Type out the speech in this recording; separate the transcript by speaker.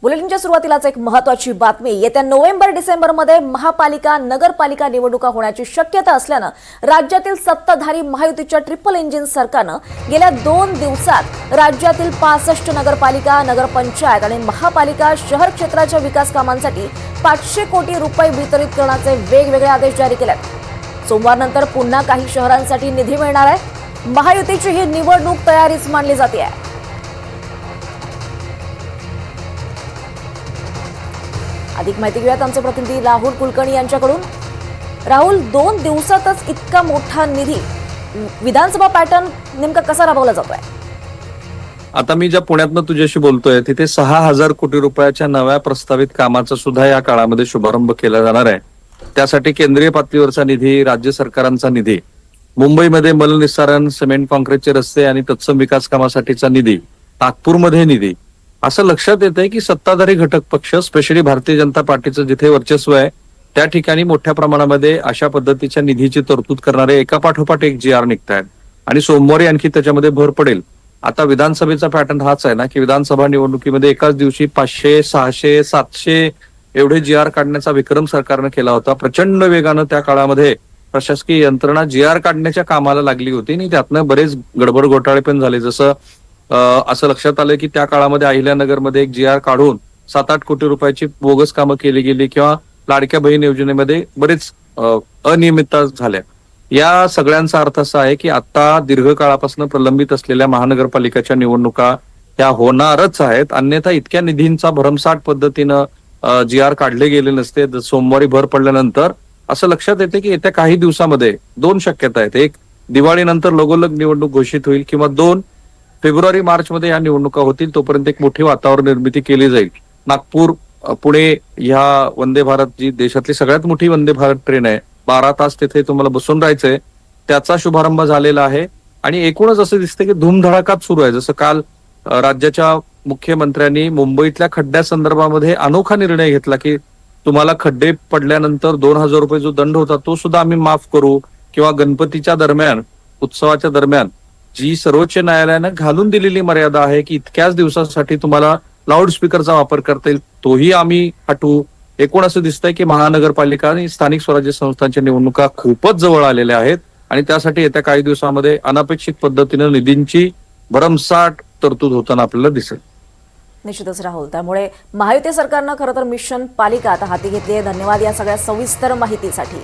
Speaker 1: बुलेटिनच्या सुरुवातीलाच एक महत्त्वाची बातमी। येत्या नोव्हेंबर-डिसेंबर मध्ये महापालिका नगरपालिका निवडणुका होण्याची शक्यता असल्याने राज्यातील सत्ताधारी महायुतीच्या ट्रिपल इंजिन सरकारने गेल्या 2 दिवसात राज्यातील 65 नगरपालिका, नगरपंचायत आणि महापालिका शहर क्षेत्राच्या विकास कामांसाठी 500 कोटी रुपये वितरित करण्याचे वेगवेगळे आदेश जारी केलेत। सोमवारनंतर पुन्हा काही शहरांसाठी निधी मिळणार आहे। महायुतीची ही निवडणूक तयारीच मानली जाते आहे। अधिक माहिती घेऊयात आमचे प्रतिनिधी राहुल कुलकर्णी यांच्याकडून। राहुल, 2 दिवसातच इतका मोठा निधी विधानसभा पॅटर्न नेमका कसा राबवला जातोय?
Speaker 2: आता मी ज्या पुण्यातनं तुझ्याशी बोलतोय तिथे 6000 कोटी रुपयाच्या नव्या प्रस्तावित कामाचा सुद्धा या काळामध्ये शुभारंभ केला जाणार आहे। त्यासाठी केंद्रीय पातळीवरचा निधी, राज्य सरकारांचा निधी, मुंबईमध्ये मलनिस्सारण, सिमेंट कॉन्क्रीटचे रस्ते आणि तत्सम विकास कामासाठीचा निधी, नागपूरमध्ये निधी, असं लक्षात येत आहे की सत्ताधारी घटक पक्ष, स्पेशली भारतीय जनता पार्टीचं जिथे वर्चस्व आहे त्या ठिकाणी मोठ्या प्रमाणामध्ये अशा पद्धतीच्या निधीची तरतूद करणारे एकापाठोपाठ एक GR निघतायत आणि सोमवारी आणखी त्याच्यामध्ये भर पडेल। आता विधानसभेचा पॅटर्न हाच आहे ना की विधानसभा निवडणुकीमध्ये एकाच दिवशी 500, 600, 700 एवढे GR काढण्याचा विक्रम सरकारनं केला होता। प्रचंड वेगानं त्या काळामध्ये प्रशासकीय यंत्रणा GR काढण्याच्या कामाला लागली होती आणि त्यातनं बरेच गडबड घोटाळे पण झाले। जसं असं लक्षात आलं की त्या काळामध्ये अहिल्यानगरमध्ये एक GR काढून 7-8 कोटी रुपयाची बोगस कामं केली गेली किंवा लाडक्या बहीण योजनेमध्ये बरेच अनियमितता झाल्या। या सगळ्यांचा अर्थ असा आहे की आता दीर्घकाळापासून प्रलंबित असलेल्या महानगरपालिकाच्या निवडणुका ह्या होणारच आहेत, अन्यथा इतक्या निधींचा भरमसाठ पद्धतीनं GR काढले गेले नसते। सोमवारी भर पडल्यानंतर असं लक्षात येते की येत्या काही दिवसामध्ये 2 शक्यता आहेत। एक, दिवाळीनंतर लगोलग निवडणूक घोषित होईल किंवा 2, फेब्रुवारी-मार्च मध्ये या निवडणुका होतील, तोपर्यंत एक मोठी वातावरण निर्मिती केली जाईल। नागपूर पुणे ह्या वंदे भारत, जी देशातली सगळ्यात मोठी वंदे भारत ट्रेन आहे, 12 तास तिथे तुम्हाला बसून राहायचंय, त्याचा शुभारंभ झालेला आहे आणि एकूणच असं दिसतं की धूमधडाकाच सुरू आहे। जसं काल राज्याच्या मुख्यमंत्र्यांनी मुंबईतल्या खड्ड्यासंदर्भामध्ये अनोखा निर्णय घेतला की तुम्हाला खड्डे पडल्यानंतर 2000 रुपये जो दंड होता तो सुद्धा आम्ही माफ करू, किंवा गणपतीच्या दरम्यान, उत्सवाच्या दरम्यान जी सर्वोच्च न्यायालयानं घालून दिलेली मर्यादा आहे की इतक्याच दिवसासाठी तुम्हाला लाऊडस्पीकरचा वापर करता येईल, तोही आम्ही हटवू। एकूण असं दिसतंय की महानगरपालिका आणि स्थानिक स्वराज्य संस्थांच्या निवडणुका खूपच जवळ आलेल्या आहेत आणि त्यासाठी येत्या काही दिवसांमध्ये अनपेक्षित पद्धतीनं निधींची भरमसाठ तरतूद होताना आपल्याला दिसेल।
Speaker 1: निश्चितच राहुल, त्यामुळे महायुती सरकारनं खरं तर मिशन पालिका आता हाती घेतली आहे। धन्यवाद या सगळ्या सविस्तर माहितीसाठी।